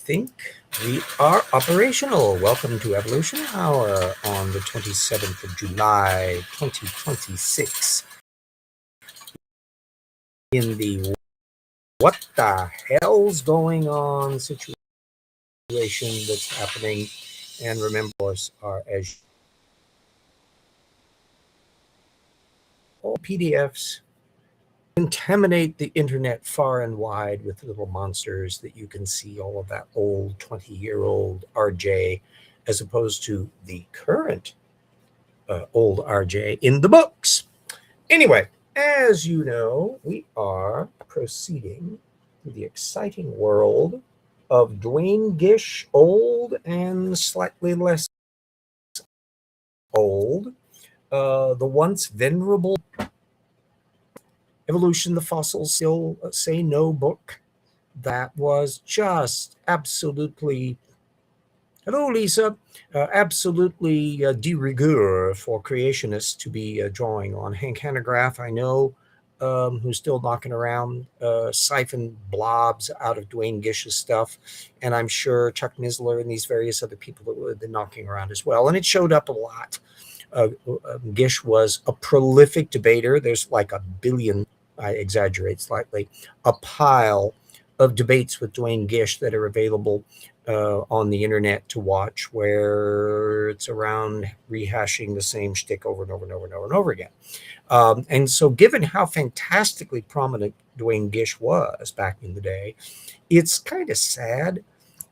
think we are operational. Welcome to Evolution Hour on the 27th of July, 2026. In the what the hell's going on situation that's happening. And remember, of course, are as all PDFs contaminate the internet far and wide with little monsters that you can see all of that old 20-year-old RJ as opposed to the current old RJ in the books. Anyway, as you know, we are proceeding through the exciting world of Dwayne Gish, old and slightly less old, the once venerable Evolution, the Fossils Still Say No book that was just absolutely, hello Lisa, absolutely de rigueur for creationists to be drawing on. Hank Hanegraaff, I know, who's still knocking around, siphon blobs out of Dwayne Gish's stuff, and I'm sure Chuck Nisler and these various other people that would have been knocking around as well, and it showed up a lot. Gish was a prolific debater. There's like a billion, I exaggerate slightly, a pile of debates with Dwayne Gish that are available on the internet to watch, where it's around rehashing the same shtick over and over and over and over and over again. And so given how fantastically prominent Dwayne Gish was back in the day, it's kind of sad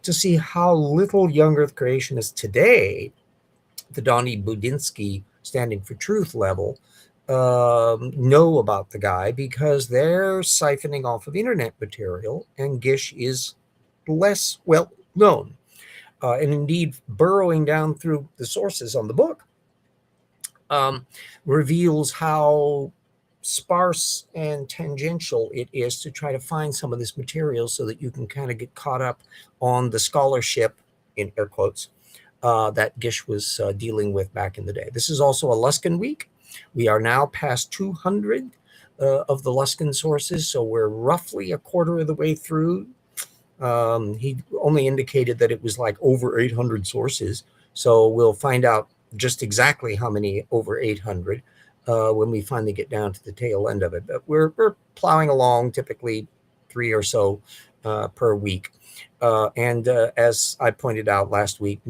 to see how little young earth creationists today, the Donnie Budinsky Standing for Truth level, know about the guy, because they're siphoning off of internet material, and Gish is less well known. And indeed, burrowing down through the sources on the book reveals how sparse and tangential it is to try to find some of this material so that you can kind of get caught up on the scholarship, in air quotes, that Gish was dealing with back in the day. This is also a Luskin week. We are now past 200 of the Luskin sources, so we're roughly a quarter of the way through. He only indicated that it was like over 800 sources, so we'll find out just exactly how many over 800 when we finally get down to the tail end of it. But we're plowing along, typically 3 or so per week. And as I pointed out last week,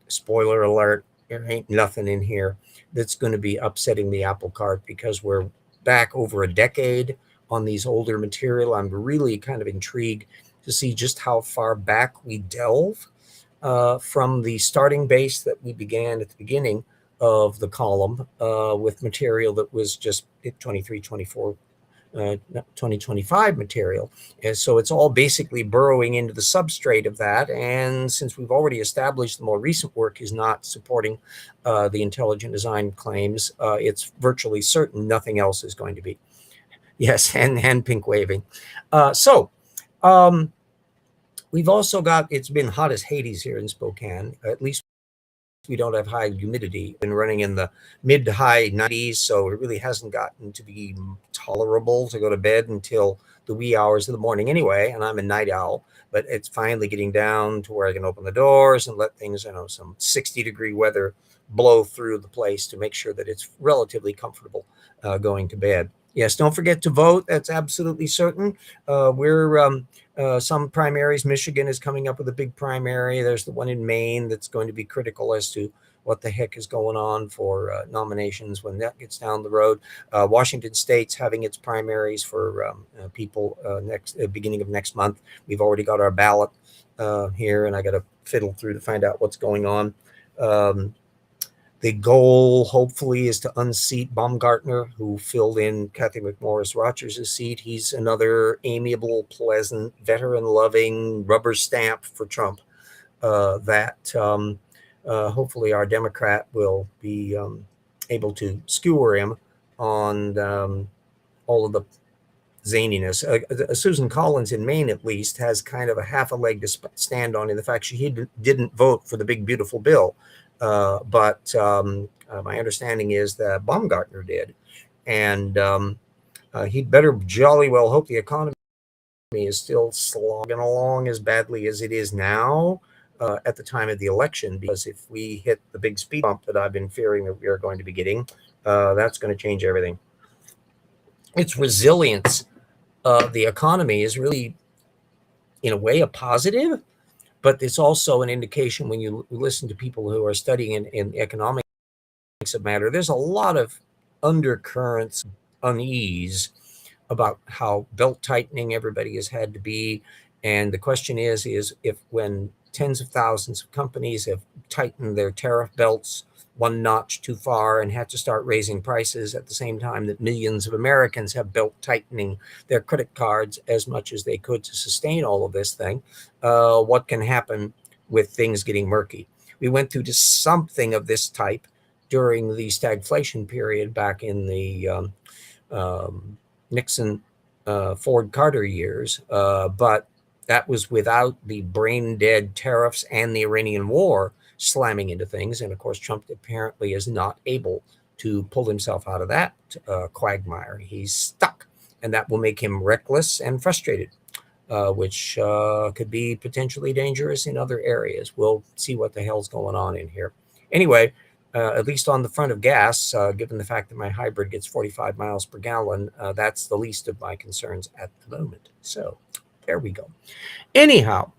spoiler alert, there ain't nothing in here that's going to be upsetting the apple cart, because we're back over a decade on these older material. I'm really kind of intrigued to see just how far back we delve from the starting base that we began at the beginning of the column with material that was just 23, 24, 2025 material. And so it's all basically burrowing into the substrate of that. And since we've already established the more recent work is not supporting the intelligent design claims, it's virtually certain nothing else is going to be. Yes, and pink waving. We've also got, it's been hot as Hades here in Spokane. At least we don't have high humidity. Been running in the mid to high 90s, so it really hasn't gotten to be tolerable to go to bed until the wee hours of the morning anyway, and I'm a night owl, but it's finally getting down to where I can open the doors and let things, some 60-degree weather blow through the place to make sure that it's relatively comfortable going to bed. Yes, don't forget to vote. That's absolutely certain. We're some primaries. Michigan is coming up with a big primary. There's the one in Maine that's going to be critical as to what the heck is going on for nominations when that gets down the road. Washington State's having its primaries for people beginning of next month. We've already got our ballot here, and I got to fiddle through to find out what's going on. The goal, hopefully, is to unseat Baumgartner, who filled in Kathy McMorris Rogers' seat. He's another amiable, pleasant, veteran-loving rubber stamp for Trump that hopefully our Democrat will be able to skewer him on all of the zaniness. Susan Collins in Maine, at least, has kind of a half a leg to stand on in the fact she didn't vote for the big, beautiful bill. But my understanding is that Baumgartner did. And he'd better jolly well hope the economy is still slogging along as badly as it is now at the time of the election, because if we hit the big speed bump that I've been fearing that we are going to be getting, that's going to change everything. Its resilience, the economy is really, in a way, a positive, but it's also an indication when you listen to people who are studying in economics of matter, there's a lot of undercurrents, unease about how belt tightening everybody has had to be. And the question is if when tens of thousands of companies have tightened their tariff belts one notch too far and had to start raising prices at the same time that millions of Americans have belt tightening their credit cards as much as they could to sustain all of this thing, what can happen with things getting murky? We went through just something of this type during the stagflation period back in the Nixon, Ford Carter years, but that was without the brain dead tariffs and the Iranian war slamming into things. And of course, Trump apparently is not able to pull himself out of that quagmire. He's stuck, and that will make him reckless and frustrated, which could be potentially dangerous in other areas. We'll see what the hell's going on in here. Anyway, at least on the front of gas, given the fact that my hybrid gets 45 miles per gallon, that's the least of my concerns at the moment. So there we go. Anyhow,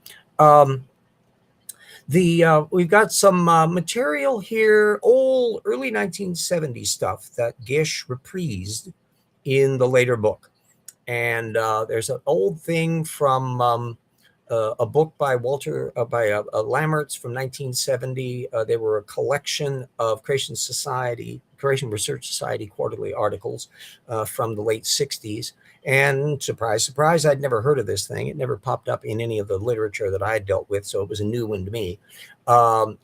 we've got some material here, old early 1970s stuff that Gish reprised in the later book. And there's an old thing from a book by Lammerts from 1970. They were a collection of Creation Research Society quarterly articles from the late 60s. And surprise, surprise, I'd never heard of this thing. It never popped up in any of the literature that I had dealt with, so it was a new one to me. Although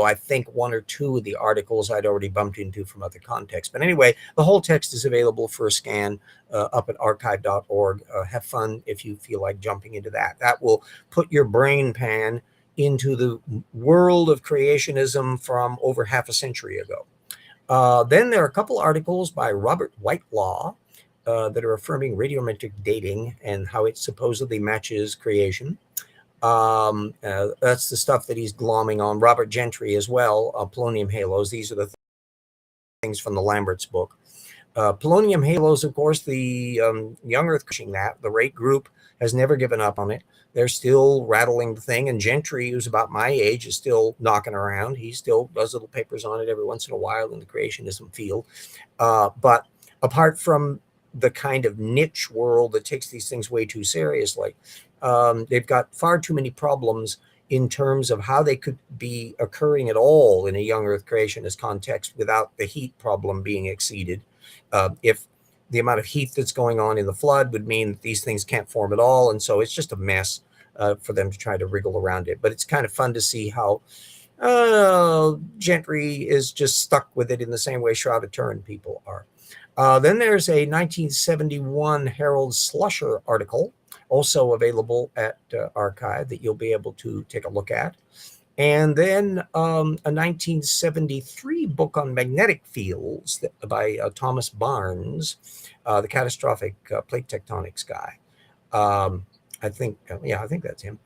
I think one or two of the articles I'd already bumped into from other contexts. But anyway, the whole text is available for a scan up at archive.org. Have fun if you feel like jumping into that. That will put your brain pan into the world of creationism from over half a century ago. Then there are a couple articles by Robert Whitelaw that are affirming radiometric dating and how it supposedly matches creation. That's the stuff that he's glomming on. Robert Gentry as well, polonium halos. These are the things from the Lambert's book. Polonium halos, of course, the young Earth pushing that. The rate group has never given up on it. They're still rattling the thing. And Gentry, who's about my age, is still knocking around. He still does little papers on it every once in a while in the creationism field. But apart from the kind of niche world that takes these things way too seriously, they've got far too many problems in terms of how they could be occurring at all in a young Earth creationist context without the heat problem being exceeded. If the amount of heat that's going on in the flood would mean that these things can't form at all. And so it's just a mess for them to try to wriggle around it. But it's kind of fun to see how Gentry is just stuck with it in the same way Shroud of Turin people are. Then there's a 1971 Harold Slusher article, also available at Archive, that you'll be able to take a look at. And then a 1973 book on magnetic fields by Thomas Barnes, the catastrophic plate tectonics guy. I think that's him.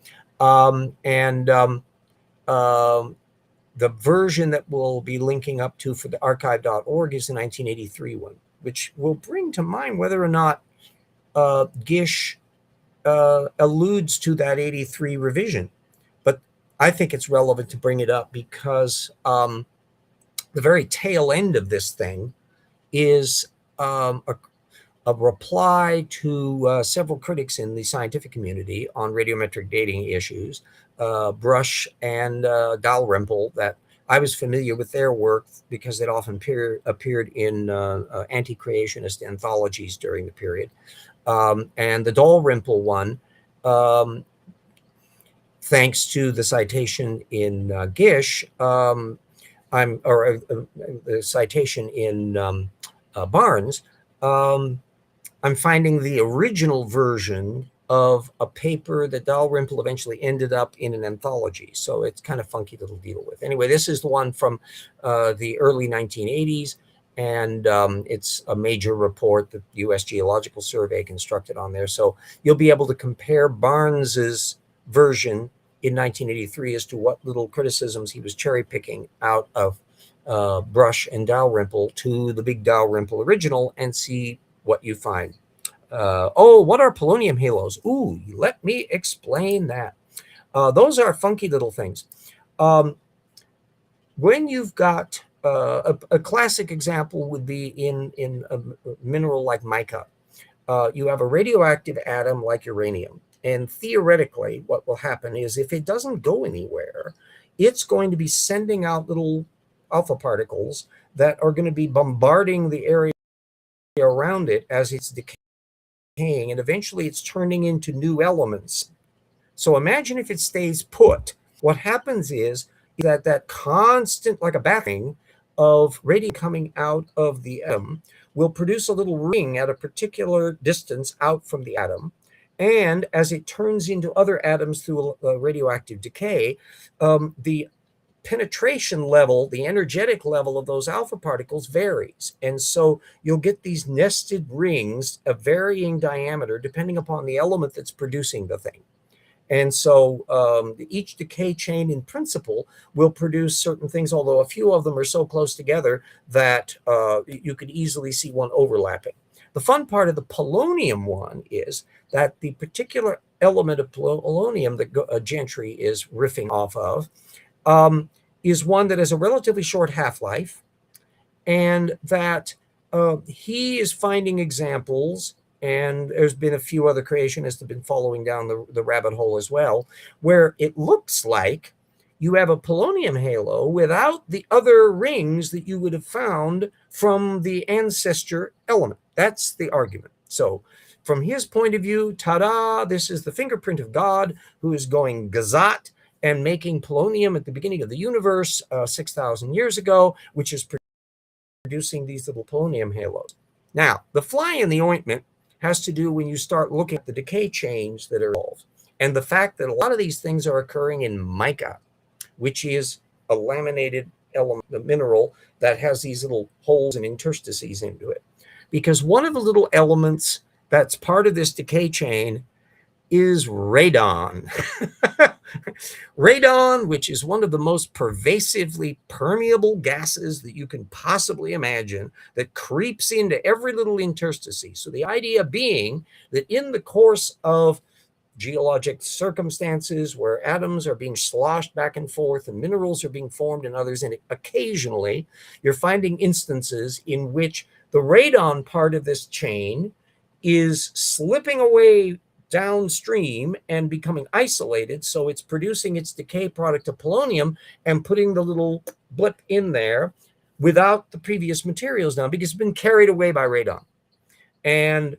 The version that we'll be linking up to for the archive.org is the 1983 one, which will bring to mind whether or not Gish alludes to that 83 revision. But I think it's relevant to bring it up because the very tail end of this thing is a reply to several critics in the scientific community on radiometric dating issues, Brush and Dalrymple, that I was familiar with their work because it often appeared in anti-creationist anthologies during the period. And the Dalrymple one, thanks to the citation in Gish, the citation in Barnes, I'm finding the original version of a paper that Dalrymple eventually ended up in an anthology. So it's kind of funky to deal with. Anyway, this is the one from the early 1980s. And it's a major report that the U.S. Geological Survey constructed on there. So you'll be able to compare Barnes's version in 1983 as to what little criticisms he was cherry picking out of Brush and Dalrymple to the big Dalrymple original and see what you find. What are polonium halos? Ooh, let me explain that. Those are funky little things. When you've got a classic example would be in a mineral like mica. You have a radioactive atom like uranium. And theoretically, what will happen is if it doesn't go anywhere, it's going to be sending out little alpha particles that are going to be bombarding the area around it as it's decaying. And eventually it's turning into new elements. So imagine if it stays put. What happens is that constant, like a bathing of radiation coming out of the atom will produce a little ring at a particular distance out from the atom. And as it turns into other atoms through radioactive decay, the penetration level, the energetic level of those alpha particles varies. And so you'll get these nested rings of varying diameter depending upon the element that's producing the thing. And so each decay chain in principle will produce certain things, although a few of them are so close together that you could easily see one overlapping. The fun part of the polonium one is that the particular element of polonium that Gentry is riffing off of is one that has a relatively short half-life, and that he is finding examples, and there's been a few other creationists that have been following down the rabbit hole as well, where it looks like you have a polonium halo without the other rings that you would have found from the ancestor element. That's the argument. So from his point of view, ta-da, this is the fingerprint of God who is going gazat and making polonium at the beginning of the universe 6,000 years ago, which is producing these little polonium halos. Now, the fly in the ointment has to do when you start looking at the decay chains that are involved, and the fact that a lot of these things are occurring in mica, which is a laminated element, the mineral that has these little holes and interstices into it. Because one of the little elements that's part of this decay chain is radon. Radon, which is one of the most pervasively permeable gases that you can possibly imagine, that creeps into every little interstice. So the idea being that in the course of geologic circumstances where atoms are being sloshed back and forth and minerals are being formed and others, and occasionally you're finding instances in which the radon part of this chain is slipping away downstream and becoming isolated. So it's producing its decay product of polonium and putting the little blip in there without the previous materials down, because it's been carried away by radon. And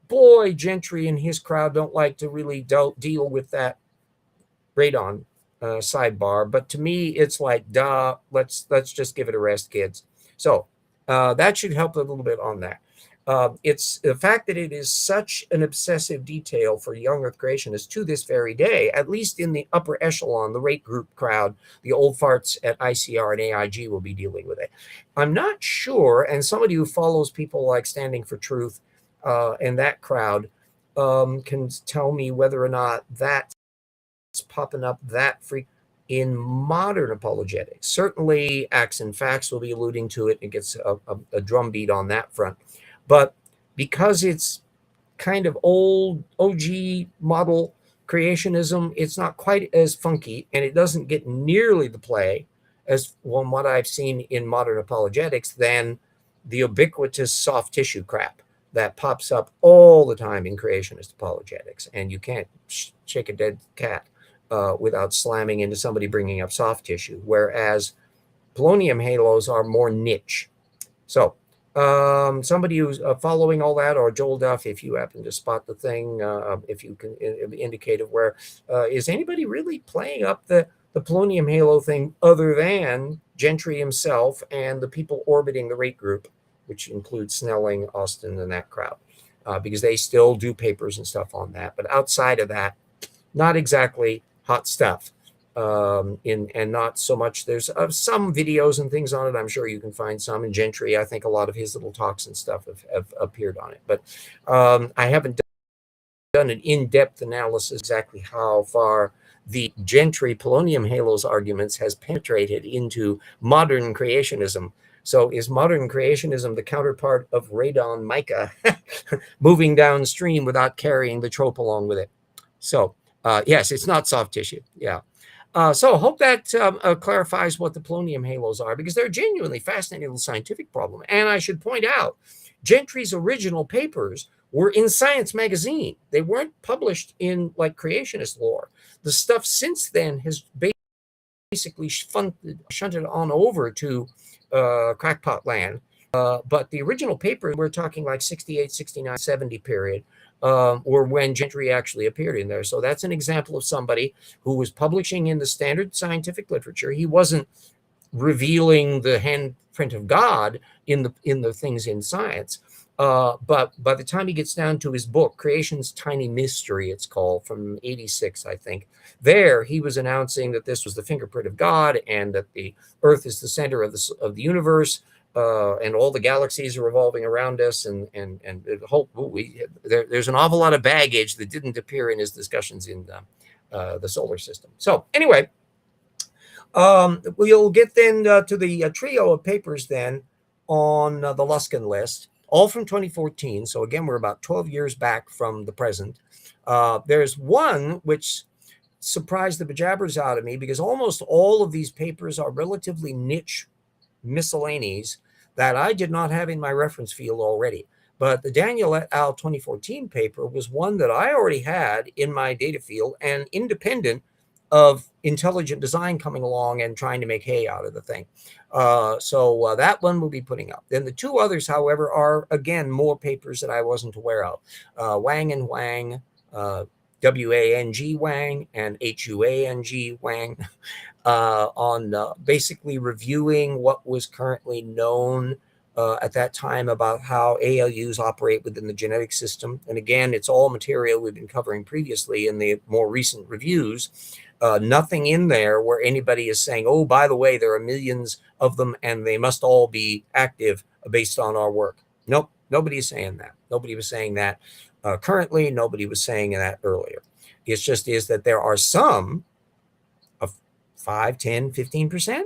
boy, Gentry and his crowd don't like to really deal with that radon sidebar. But to me, it's like, duh, let's just give it a rest, kids. So that should help a little bit on that. It's the fact that it is such an obsessive detail for young Earth creationists to this very day, at least in the upper echelon, the rate group crowd, the old farts at ICR and AIG will be dealing with it. I'm not sure, and somebody who follows people like Standing for Truth and that crowd can tell me whether or not that's popping up that frequently in modern apologetics. Certainly, Acts and Facts will be alluding to it. It gets a drumbeat on that front. But because it's kind of old OG model creationism, it's not quite as funky, and it doesn't get nearly the play as what I've seen in modern apologetics than the ubiquitous soft tissue crap that pops up all the time in creationist apologetics. And you can't shake a dead cat without slamming into somebody bringing up soft tissue, whereas polonium halos are more niche. So somebody who's following all that, or Joel Duff, if you happen to spot the thing, if you can indicate of where, is anybody really playing up the polonium halo thing other than Gentry himself and the people orbiting the rate group, which includes Snelling, Austin, and that crowd, because they still do papers and stuff on that. But outside of that, not exactly hot stuff. and not so much. There's some videos and things on it. I'm sure you can find some in Gentry. I think a lot of his little talks and stuff have appeared on it, but I haven't done an in-depth analysis exactly how far the Gentry polonium halos arguments has penetrated into modern creationism. So is modern creationism the counterpart of radon mica moving downstream without carrying the trope along with it? So yes, it's not soft tissue. Yeah. So hope that clarifies what the polonium halos are, because they're a genuinely fascinating little scientific problem. And I should point out, Gentry's original papers were in Science magazine. They weren't published in like creationist lore. The stuff since then has basically shunted on over to crackpot land. But the original paper, we're talking like 68, 69, 70 period, or when Gentry actually appeared in there. So that's an example of somebody who was publishing in the standard scientific literature. He wasn't revealing the handprint of God in the things in science. But by the time he gets down to his book, Creation's Tiny Mystery, it's called, from 86, I think, there he was announcing that this was the fingerprint of God and that the Earth is the center of the universe, and all the galaxies are revolving around us, and the whole there's an awful lot of baggage that didn't appear in his discussions in the solar system. So anyway, we'll get then to the trio of papers then on the Luskin list, all from 2014. So again, we're about 12 years back from the present. There's one which surprised the bejabbers out of me, because almost all of these papers are relatively niche miscellanies that I did not have in my reference field already. But the Daniel et al. 2014 paper was one that I already had in my data field, and independent of intelligent design coming along and trying to make hay out of the thing. So that one we'll be putting up. Then the two others, however, are, again, more papers that I wasn't aware of. Wang and Wang, W-A-N-G Wang and H-U-A-N-G Wang, on basically reviewing what was currently known at that time about how ALUs operate within the genetic system. And again, it's all material we've been covering previously in the more recent reviews. Nothing in there where anybody is saying, oh, by the way, there are millions of them and they must all be active based on our work. Nope, nobody's saying that. Nobody was saying that currently. Nobody was saying that earlier. It just is that there are some of 5, 10, 15%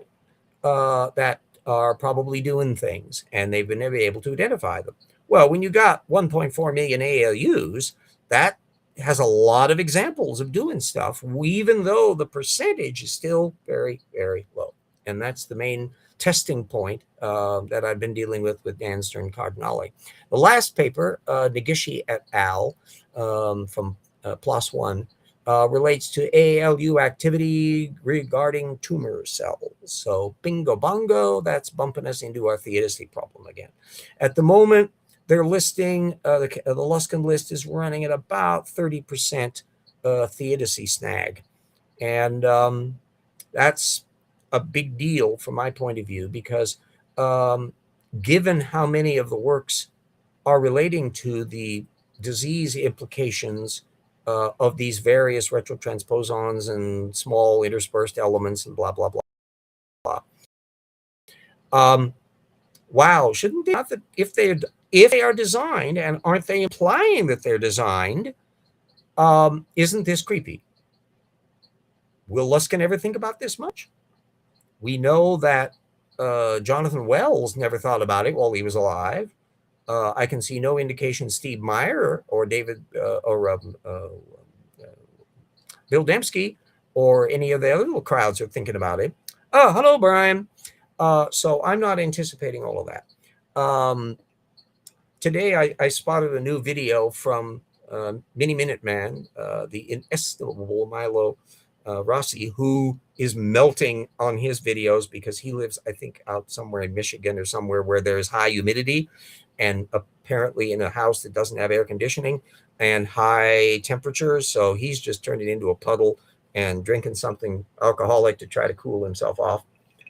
that are probably doing things, and they've been able to identify them. Well, when you got 1.4 million ALUs, that has a lot of examples of doing stuff, even though the percentage is still very, very low. And that's the main testing point that I've been dealing with Dan Stern-Cardinale. The last paper, Gish et al. From PLOS One, relates to ALU activity regarding tumor cells. So bingo bongo, that's bumping us into our theodicity problem again. At the moment, they're listing, the Luskin list is running at about 30% theodicy snag. And that's a big deal from my point of view, because given how many of the works are relating to the disease implications of these various retrotransposons and small interspersed elements and blah, blah, blah, blah. Wow, shouldn't they, if they are designed, and aren't they implying that they're designed, isn't this creepy? Will Luskin ever think about this much? We know that Jonathan Wells never thought about it while he was alive. I can see no indication Steve Meyer or David or Bill Dembski or any of the other little crowds are thinking about it. Oh, hello, Brian. So I'm not anticipating all of that. Today, I spotted a new video from Mini Minute Man, the inestimable Milo Rossi, who is melting on his videos because he lives, I think, out somewhere in Michigan or somewhere where there's high humidity, and apparently in a house that doesn't have air conditioning and high temperatures. So he's just turned it into a puddle and drinking something alcoholic to try to cool himself off.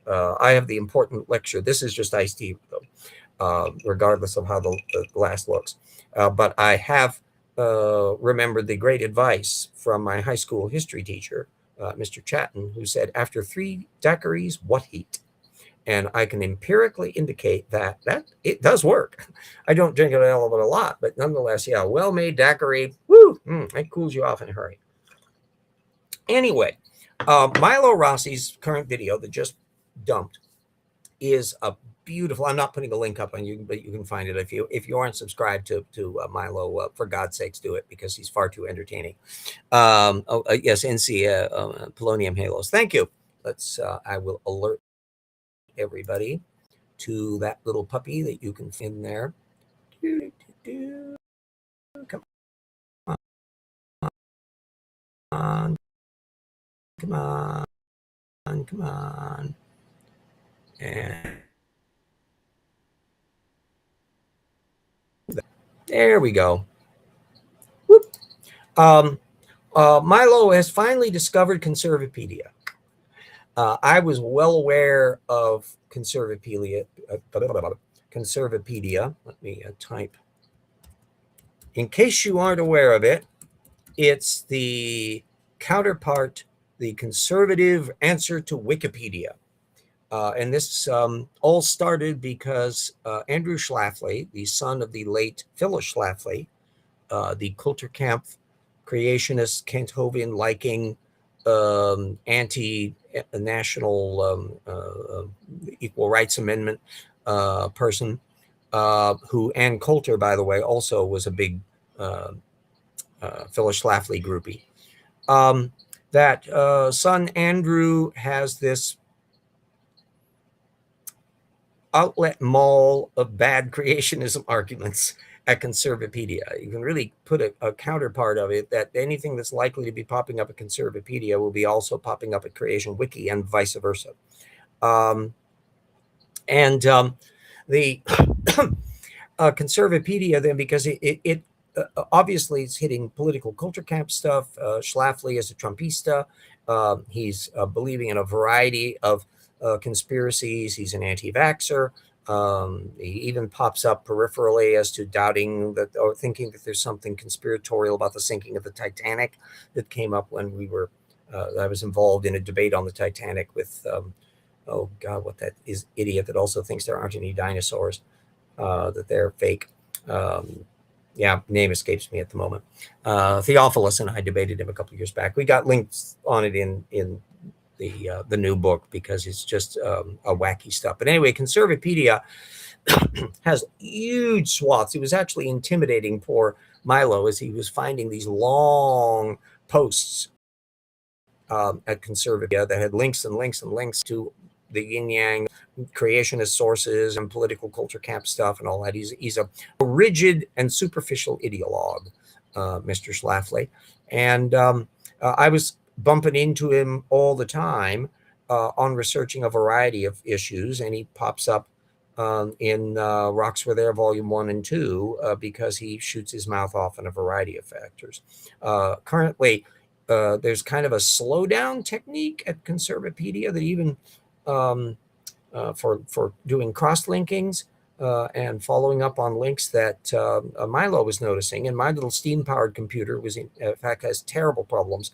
I have the important lecture. This is just iced tea, though, regardless of how the glass looks. But I have remembered the great advice from my high school history teacher, Mr. Chatton, who said, after 3 daiquiris, what heat? And I can empirically indicate that it does work. I don't drink it a hell of a lot, but nonetheless, yeah, well-made daiquiri, woo, it cools you off in a hurry. Anyway, Milo Rossi's current video that just dumped is a beautiful. I'm not putting a link up on you, but you can find it if you aren't subscribed to Milo. For God's sakes, do it, because he's far too entertaining. Yes, NC Polonium Halos. Thank you. I will alert everybody to that little puppy that you can find there. Come on, come on, come on, and there we go. Whoop. Milo has finally discovered Conservapedia. I was well aware of Conservapedia. Let me type. In case you aren't aware of it, it's the counterpart, the conservative answer to Wikipedia. And this all started because Andrew Schlafly, the son of the late Phyllis Schlafly, the Kulturkampf creationist, Kanthovian liking, anti-national equal rights amendment person, who Ann Coulter, by the way, also was a big Phyllis Schlafly groupie. That son Andrew has this outlet mall of bad creationism arguments at Conservapedia. You can really put a counterpart of it, that anything that's likely to be popping up at Conservapedia will be also popping up at Creation Wiki, and vice versa. The Conservapedia, then, because it obviously it's hitting political culture camp stuff. Schlafly is a Trumpista. He's believing in a variety of conspiracies. He's an anti-vaxxer. He even pops up peripherally as to doubting that, or thinking that there's something conspiratorial about the sinking of the Titanic that came up when I was involved in a debate on the Titanic with, oh God, what that is, idiot that also thinks there aren't any dinosaurs, that they're fake. Yeah, name escapes me at the moment. Theophilus and I debated him a couple of years back. We got links on it in the new book, because it's just a wacky stuff. But anyway, Conservapedia has huge swaths. It was actually intimidating poor Milo as he was finding these long posts at Conservapedia that had links and links and links to the yin yang creationist sources and political culture camp stuff and all that. He's a rigid and superficial ideologue, Mr. Schlafly. And I was bumping into him all the time on researching a variety of issues, and he pops up in Rocks Were There Volume 1 and 2 because he shoots his mouth off on a variety of factors. Currently, there's kind of a slowdown technique at Conservapedia that even for doing cross-linkings and following up on links that Milo was noticing. And my little steam-powered computer was, in fact, has terrible problems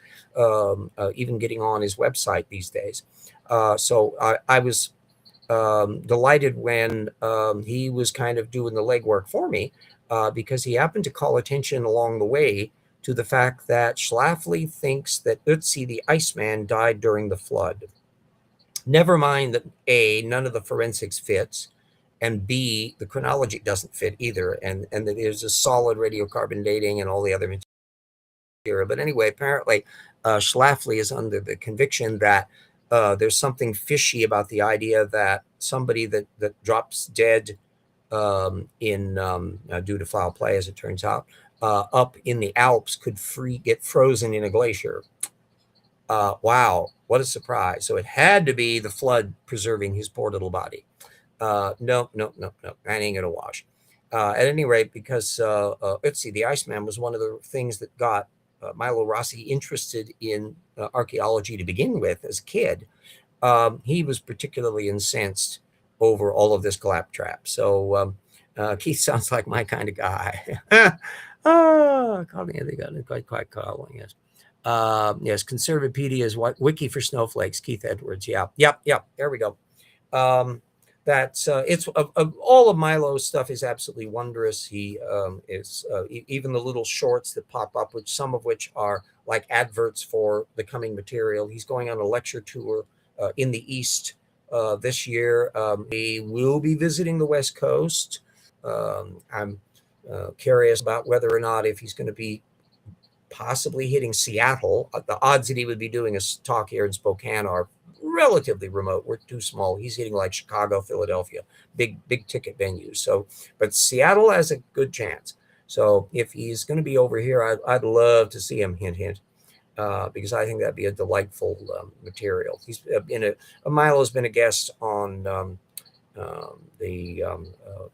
even getting on his website these days. So I was delighted when he was kind of doing the legwork for me, because he happened to call attention along the way to the fact that Schlafly thinks that Ötzi the Iceman died during the flood. Never mind that A, none of the forensics fits, and B, the chronology doesn't fit either, and that there's a solid radiocarbon dating and all the other material. But anyway, apparently Schlafly is under the conviction that there's something fishy about the idea that somebody that drops dead due to foul play, as it turns out, up in the Alps could get frozen in a glacier. Wow, what a surprise. So it had to be the flood preserving his poor little body. No, that ain't gonna wash. At any rate, because Ötzi the Iceman was one of the things that got Milo Rossi interested in archaeology to begin with as a kid. He was particularly incensed over all of this claptrap. So Keith sounds like my kind of guy. Call me, they got quite calling, yes. Yes, Conservapedia is what wiki for snowflakes. Keith Edwards. Yeah, yep. There we go. That's it's all of Milo's stuff is absolutely wondrous. He is even the little shorts that pop up, which some of which are like adverts for the coming material. He's going on a lecture tour in the East this year. He will be visiting the West Coast. I'm curious about whether or not if he's going to be possibly hitting Seattle. The odds that he would be doing a talk here in Spokane are relatively remote. We're too small. He's hitting like Chicago, Philadelphia, big ticket venues. So, but Seattle has a good chance. So if he's going to be over here, I'd love to see him. Hint. Because I think that'd be a delightful material. He's been Milo's been a guest on the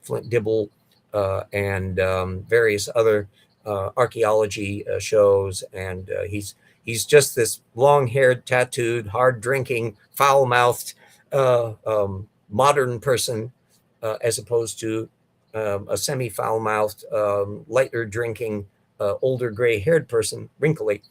Flint Dibble and various other archaeology shows, and he's just this long-haired, tattooed, hard-drinking, foul-mouthed modern person, as opposed to a semi-foul-mouthed, lighter drinking, older gray-haired person, wrinkly.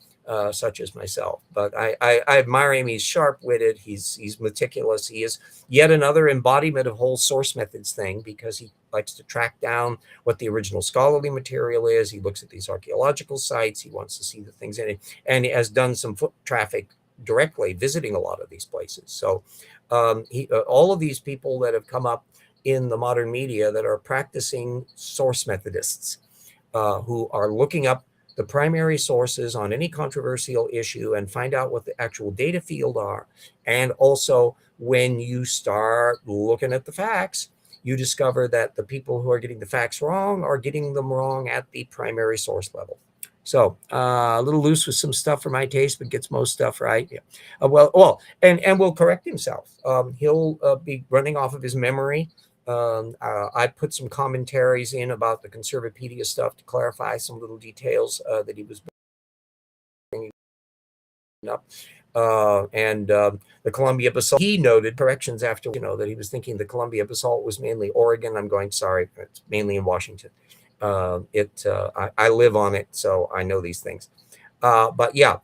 Such as myself, but I admire him. He's sharp-witted. He's meticulous. He is yet another embodiment of whole source methods thing, because he likes to track down what the original scholarly material is. He looks at these archaeological sites. He wants to see the things in it, and he has done some foot traffic directly visiting a lot of these places. So all of these people that have come up in the modern media that are practicing source methodists, who are looking up the primary sources on any controversial issue and find out what the actual data field are. And also, when you start looking at the facts, you discover that the people who are getting the facts wrong are getting them wrong at the primary source level. So a little loose with some stuff for my taste, but gets most stuff right. Yeah. And will correct himself. He'll be running off of his memory. I put some commentaries in about the Conservapedia stuff to clarify some little details that he was bringing up. The Columbia basalt, he noted corrections after, that he was thinking the Columbia basalt was mainly Oregon. I'm going, sorry, it's mainly in Washington. I live on it, so I know these things. But yeah,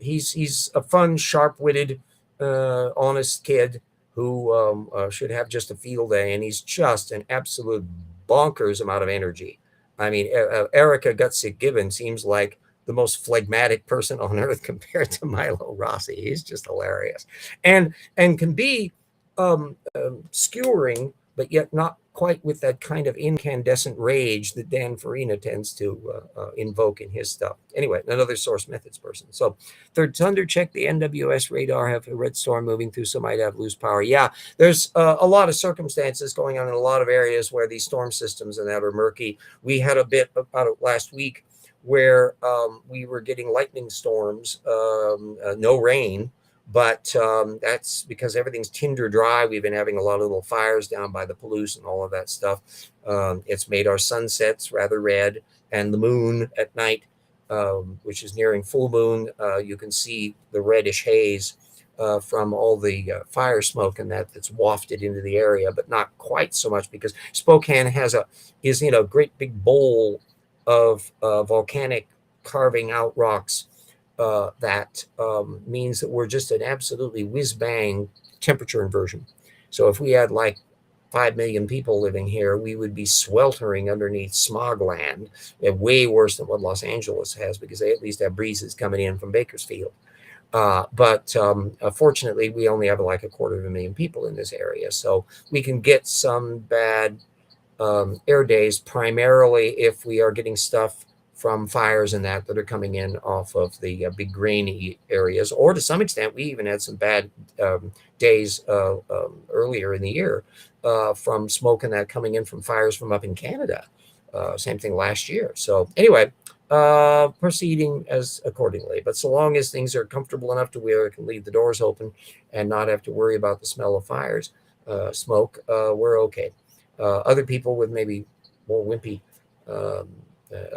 he's a fun, sharp-witted, honest kid who should have just a field day, and he's just an absolute bonkers amount of energy. I mean, Erica Gutsick-Gibbon seems like the most phlegmatic person on earth compared to Milo Rossi. He's just hilarious, and can be skewering, but yet not quite with that kind of incandescent rage that Dan Farina tends to invoke in his stuff. Anyway, another source methods person. So Third Thunder, check the NWS radar, have a red storm moving through, so might have loose power. Yeah, there's a lot of circumstances going on in a lot of areas where these storm systems and that are murky. We had a bit about it last week where we were getting lightning storms, no rain, but that's because everything's tinder dry. We've been having a lot of little fires down by the Palouse and all of that stuff. It's made our sunsets rather red, and the moon at night, which is nearing full moon, you can see the reddish haze from all the fire smoke and that's wafted into the area, but not quite so much because Spokane is in a great big bowl of volcanic carving out rocks. That means that we're just an absolutely whiz-bang temperature inversion. So if we had like 5 million people living here, we would be sweltering underneath smog land, way worse than what Los Angeles has, because they at least have breezes coming in from Bakersfield. But fortunately, we only have like 250,000 people in this area. So we can get some bad air days, primarily if we are getting stuff from fires and that are coming in off of the big grainy areas, or to some extent, we even had some bad days earlier in the year from smoke and that coming in from fires from up in Canada. Same thing last year. So anyway, proceeding as accordingly. But so long as things are comfortable enough to where we can leave the doors open and not have to worry about the smell of fires, smoke, we're okay. Other people with maybe more wimpy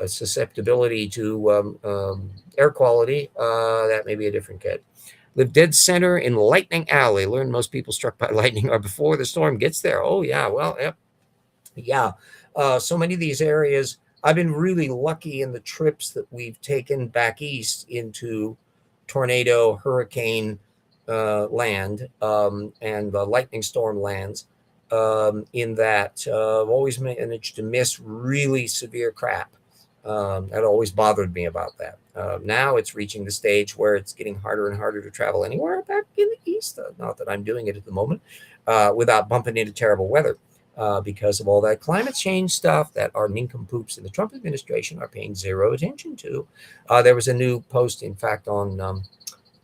susceptibility to air quality, that may be a different kid. Live dead center in Lightning Alley. Learn most people struck by lightning are before the storm gets there. Oh, yeah. Well, yep. Yeah. So many of these areas I've been really lucky in the trips that we've taken back east into tornado, hurricane land, and lightning storm lands. In that, I've always managed to miss really severe crap. That always bothered me about that. Now it's reaching the stage where it's getting harder and harder to travel anywhere back in the east. Not that I'm doing it at the moment, without bumping into terrible weather. Because of all that climate change stuff that our nincompoops in the Trump administration are paying zero attention to. There was a new post, in fact, on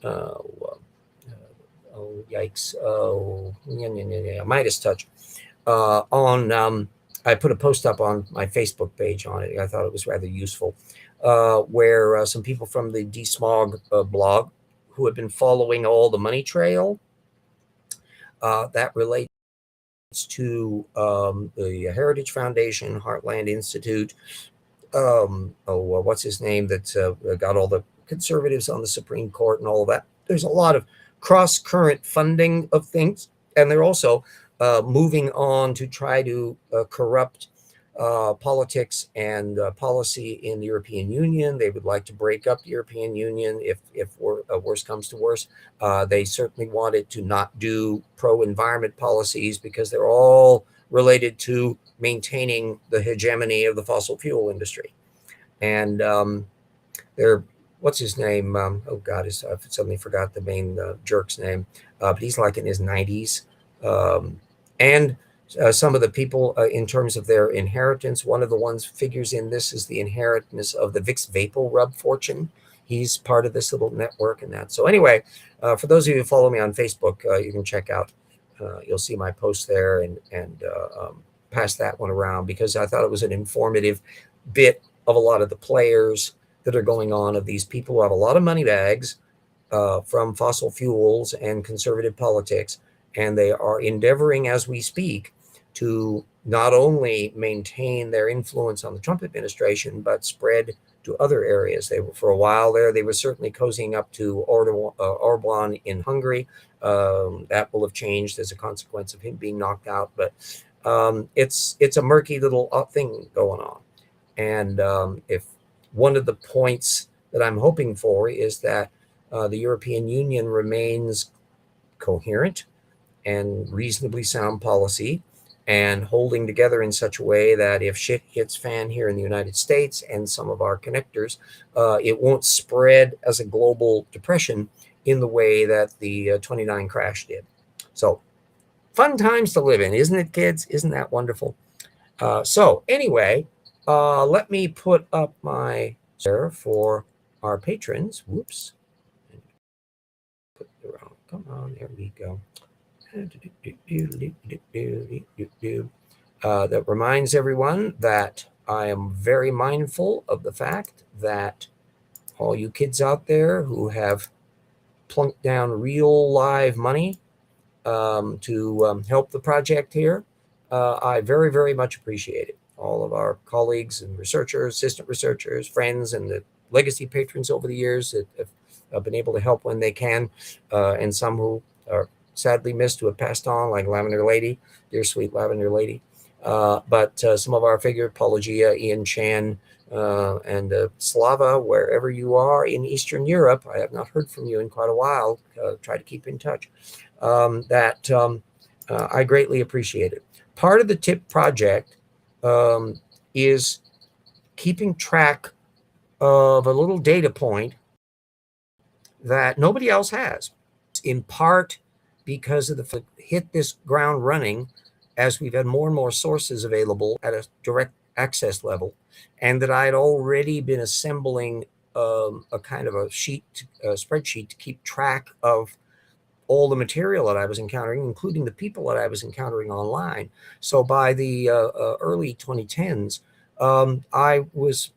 oh yikes, Midas Touch on. I put a post up on my Facebook page on it. I thought it was rather useful, where some people from the Desmog blog who have been following all the money trail that relates to the Heritage Foundation, Heartland Institute. What's his name that got all the conservatives on the Supreme Court and all of that. There's a lot of cross-current funding of things, and they're also moving on to try to corrupt politics and policy in the European Union. They would like to break up the European Union if worse comes to worse. They certainly wanted to not do pro-environment policies because they're all related to maintaining the hegemony of the fossil fuel industry. And they're, what's his name? Oh God, I suddenly forgot the main jerk's name, but he's like in his 90s. And some of the people in terms of their inheritance, one of the ones figures in this is the inheritance of the Vicks Vapor Rub fortune. He's part of this little network and that. So anyway, for those of you who follow me on Facebook, you can check out, you'll see my post there and pass that one around, because I thought it was an informative bit of a lot of the players that are going on, of these people who have a lot of money bags from fossil fuels and conservative politics. And they are endeavoring as we speak to not only maintain their influence on the Trump administration, but spread to other areas. They were, for a while there, they were certainly cozying up to Orban in Hungary. That will have changed as a consequence of him being knocked out. But it's a murky little thing going on. And if one of the points that I'm hoping for is that the European Union remains coherent and reasonably sound policy, and holding together in such a way that if shit hits fan here in the United States and some of our connectors, it won't spread as a global depression in the way that the 29 crash did. So fun times to live in, isn't it, kids? Isn't that wonderful? So anyway, let me put up my share for our patrons. Whoops. Put it around. Come on, there we go. That reminds everyone that I am very mindful of the fact that all you kids out there who have plunked down real live money to help the project here, I very, very much appreciate it. All of our colleagues and researchers, assistant researchers, friends, and the legacy patrons over the years that have been able to help when they can, and some who are sadly missed, who have passed on, like Lavender Lady, dear sweet Lavender Lady. But some of our figure, Paulogia, Ian Chan, and Slava, wherever you are in Eastern Europe, I have not heard from you in quite a while. Try to keep in touch. I greatly appreciate it. Part of the TIP project is keeping track of a little data point that nobody else has, in part because of the hit this ground running as we've had more and more sources available at a direct access level, and that I had already been assembling a kind of a spreadsheet to keep track of all the material that I was encountering, including the people that I was encountering online. So by the early 2010s, I was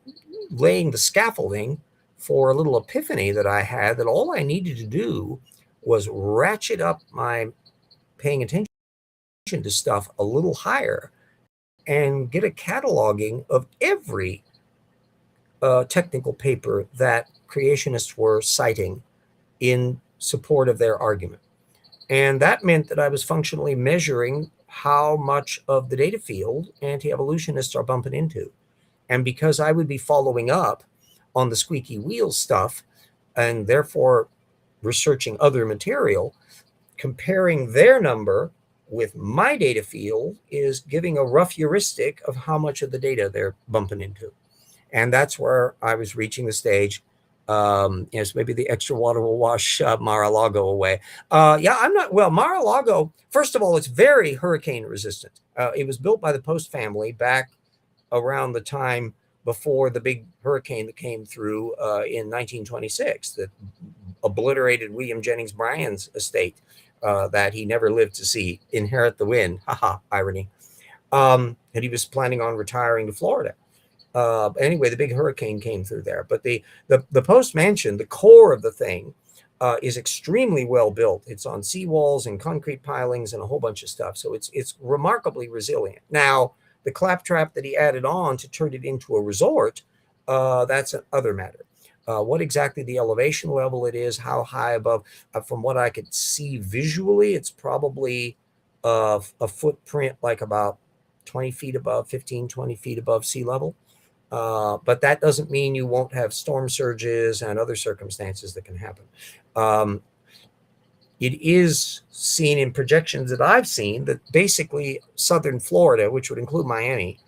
laying the scaffolding for a little epiphany that I had, that all I needed to do was ratchet up my paying attention to stuff a little higher and get a cataloging of every technical paper that creationists were citing in support of their argument. And that meant that I was functionally measuring how much of the data field anti-evolutionists are bumping into. And because I would be following up on the squeaky wheel stuff and therefore researching other material, comparing their number with my data field is giving a rough heuristic of how much of the data they're bumping into. And that's where I was reaching the stage. Yes, maybe the extra water will wash Mar-a-Lago away. Yeah, I'm not, well, Mar-a-Lago, first of all, it's very hurricane resistant. It was built by the Post family back around the time before the big hurricane that came through in 1926 that obliterated William Jennings Bryan's estate that he never lived to see inherit the wind. Haha, irony. And he was planning on retiring to Florida. Anyway, the big hurricane came through there. But the Post Mansion, the core of the thing, is extremely well built. It's on seawalls and concrete pilings and a whole bunch of stuff. So it's remarkably resilient. Now, the claptrap that he added on to turn it into a resort, that's another matter. What exactly the elevation level it is, how high above, from what I could see visually, it's probably a footprint like about 20 feet above, 15, 20 feet above sea level. But that doesn't mean you won't have storm surges and other circumstances that can happen. It is seen in projections that I've seen that basically southern Florida, which would include Miami,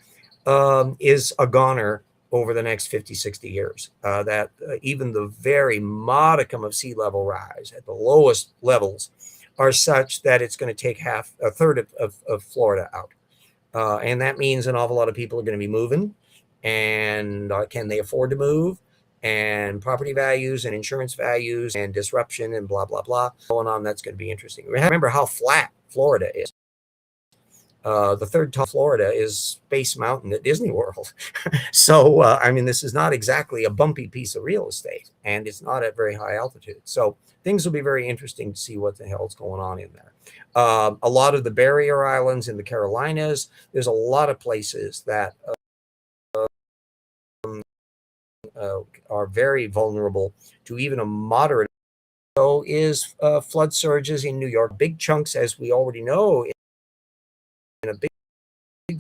is a goner over the next 50, 60 years. That even the very modicum of sea level rise at the lowest levels are such that it's going to take a third of Florida out. And that means an awful lot of people are going to be moving. And can they afford to move? And property values and insurance values and disruption and blah, blah, blah going on. That's going to be interesting. Remember how flat Florida is. The third top Florida is Space Mountain at Disney World. So, I mean, this is not exactly a bumpy piece of real estate, and it's not at very high altitude. So things will be very interesting to see what the hell's going on in there. A lot of the barrier islands in the Carolinas, there's a lot of places that are very vulnerable to even a moderate. So is flood surges in New York. Big chunks, as we already know, in a big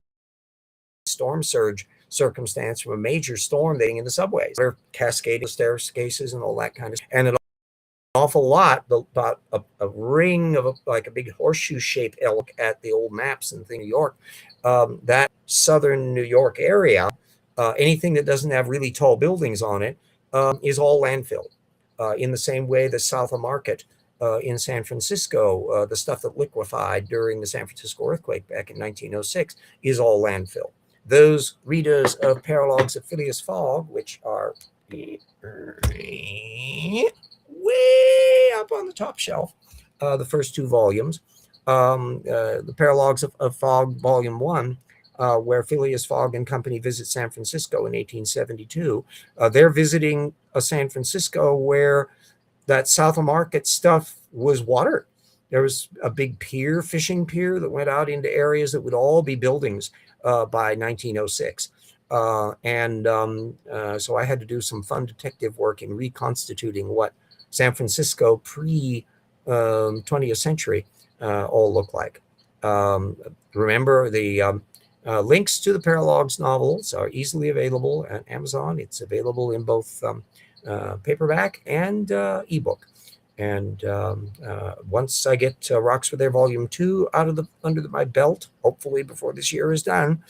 storm surge circumstance from a major storm in the subways. They're cascading staircases and all that kind of stuff. And an awful lot, about a ring of like a big horseshoe-shaped elk at the old maps in New York, that southern New York area, anything that doesn't have really tall buildings on it is all landfill. In the same way the South of Market in San Francisco, the stuff that liquefied during the San Francisco earthquake back in 1906 is all landfill. Those readers of Paralogs of Phileas Fogg, which are way up on the top shelf, the first two volumes, the Paralogs of Fogg, Volume 1, where Phileas Fogg and company visit San Francisco in 1872. They're visiting San Francisco where that South of Market stuff was water. There was a big pier, fishing pier, that went out into areas that would all be buildings by 1906. So I had to do some fun detective work in reconstituting what San Francisco pre-20th century all looked like. Remember, the links to the Paralogs novels are easily available at Amazon. It's available in both paperback and ebook. And once I get Rocks Were There Volume 2 under my belt, hopefully before this year is done,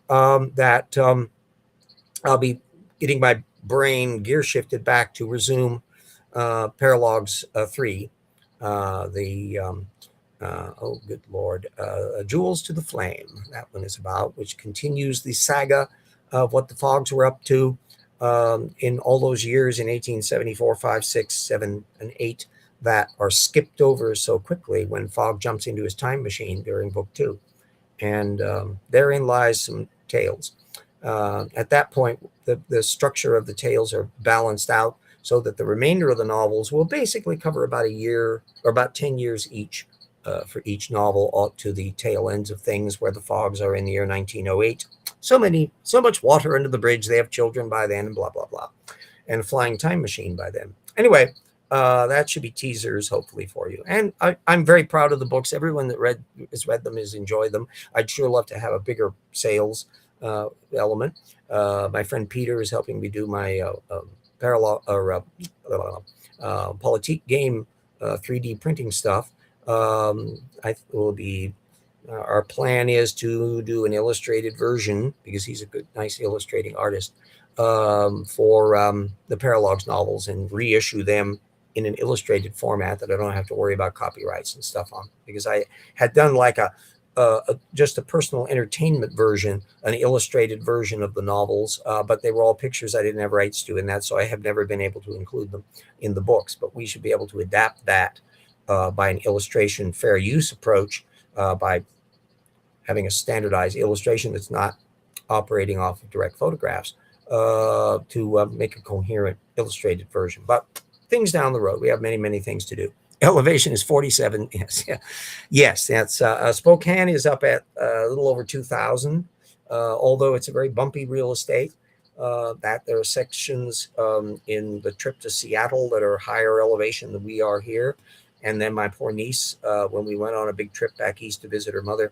I'll be getting my brain gear shifted back to resume Paralogs 3, oh, good Lord, Jewels to the Flame, that one is about, which continues the saga of what the Foggs were up to in all those years in 1874, 5, 6, 7, and 8 that are skipped over so quickly when Fogg jumps into his time machine during Book 2. And therein lies some tales. At that point, the structure of the tales are balanced out so that the remainder of the novels will basically cover about a year or about 10 years each for each novel, up to the tail ends of things where the Foggs are in the year 1908. So much water under the bridge. They have children by then, and blah, blah, blah. And a flying time machine by then. Anyway, that should be teasers, hopefully, for you. And I'm very proud of the books. Everyone that has read them has enjoyed them. I'd sure love to have a bigger sales element. My friend Peter is helping me do my parallel or politique game 3D printing stuff. I will be. Our plan is to do an illustrated version because he's a good, nice illustrating artist for the Paralogs novels and reissue them in an illustrated format that I don't have to worry about copyrights and stuff on. Because I had done like just a personal entertainment version, an illustrated version of the novels, but they were all pictures I didn't have rights to in that, so I have never been able to include them in the books. But we should be able to adapt that by an illustration fair use approach by having a standardized illustration that's not operating off of direct photographs to make a coherent illustrated version. But things down the road. We have many, many things to do. Elevation is 47. Yes, yeah. Yes, that's Spokane is up at a little over 2,000, although it's a very bumpy real estate. That there are sections in the trip to Seattle that are higher elevation than we are here. And then my poor niece, when we went on a big trip back east to visit her mother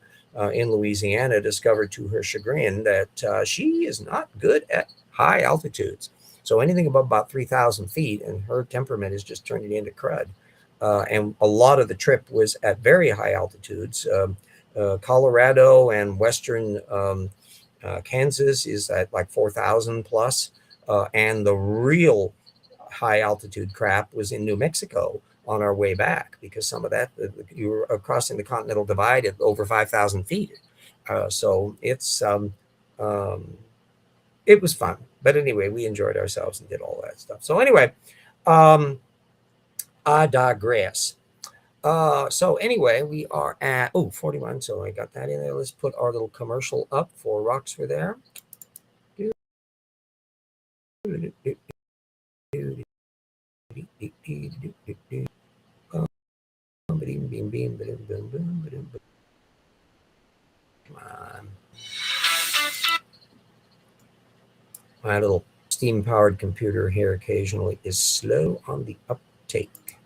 in Louisiana, discovered to her chagrin that she is not good at high altitudes. So anything above about 3,000 feet, and her temperament is just turning into crud. And a lot of the trip was at very high altitudes. Colorado and western Kansas is at like 4,000 plus. And the real high altitude crap was in New Mexico on our way back, because some of that, you were crossing the Continental Divide at over 5,000 feet. So it was fun. But anyway, we enjoyed ourselves and did all that stuff. So anyway, I digress. So anyway, we are at 41. So I got that in there. Let's put our little commercial up for Rocks for There. Come on. My little steam-powered computer here occasionally is slow on the uptake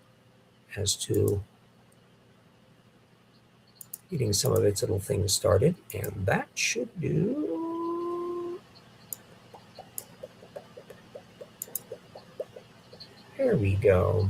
as to getting some of its little things started, and that should do. There we go.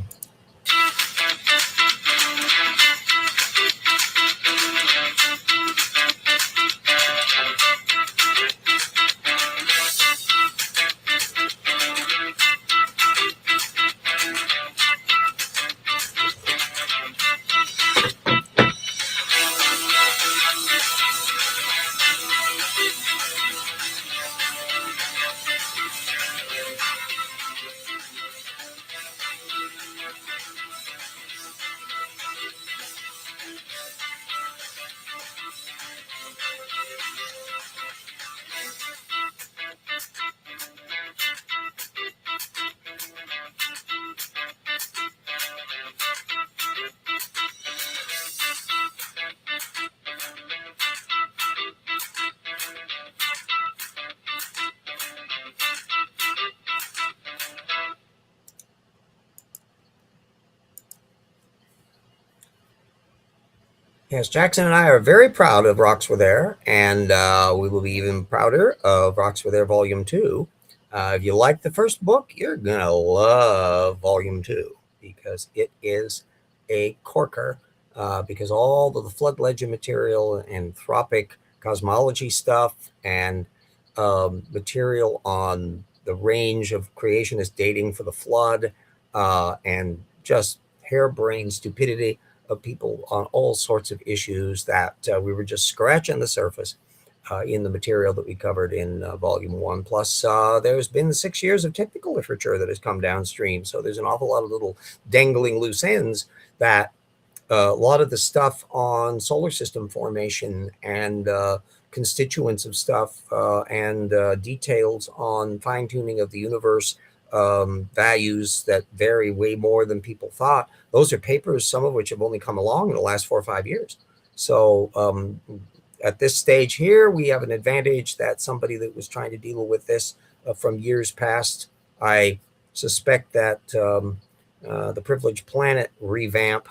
Yes, Jackson and I are very proud of Rocks Were There, and we will be even prouder of Rocks Were There Volume 2. If you like the first book, you're going to love Volume 2, because it is a corker, because all of the flood legend material, anthropic cosmology stuff, and material on the range of creationist dating for the flood, and just harebrained stupidity of people on all sorts of issues that we were just scratching the surface in the material that we covered in Volume 1. Plus, there's been 6 years of technical literature that has come downstream. So there's an awful lot of little dangling loose ends that a lot of the stuff on solar system formation and constituents of stuff and details on fine-tuning of the universe, values that vary way more than people thought. Those are papers, some of which have only come along in the last 4 or 5 years. So at this stage here, we have an advantage that somebody that was trying to deal with this from years past. I suspect that the Privileged Planet revamp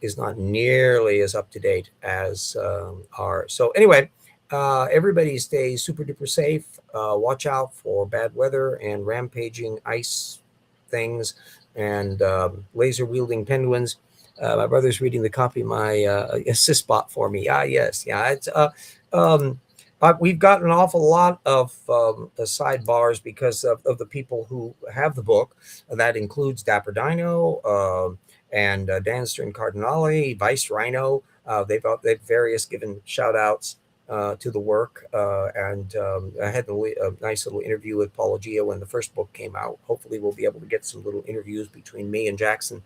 is not nearly as up to date as ours. So anyway, Everybody stay super duper safe. Watch out for bad weather and rampaging ice things and laser wielding penguins. My brother's reading the copy of my assist bot for me. Ah, yes, yeah. Um, we've got an awful lot of the sidebars because of the people who have the book. That includes Dapper Dino and Dan Stern Cardinale, Vice Rhino. They've various given shout outs to the work. And I had a nice little interview with Paula Gio when the first book came out. Hopefully, we'll be able to get some little interviews between me and Jackson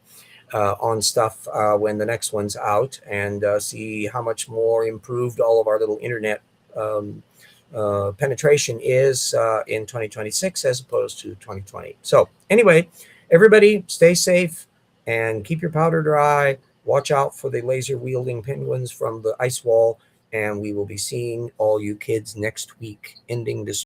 on stuff when the next one's out and see how much more improved all of our little internet um, penetration is in 2026 as opposed to 2020. So, anyway, everybody stay safe and keep your powder dry. Watch out for the laser wielding penguins from the ice wall. And we will be seeing all you kids next week, ending this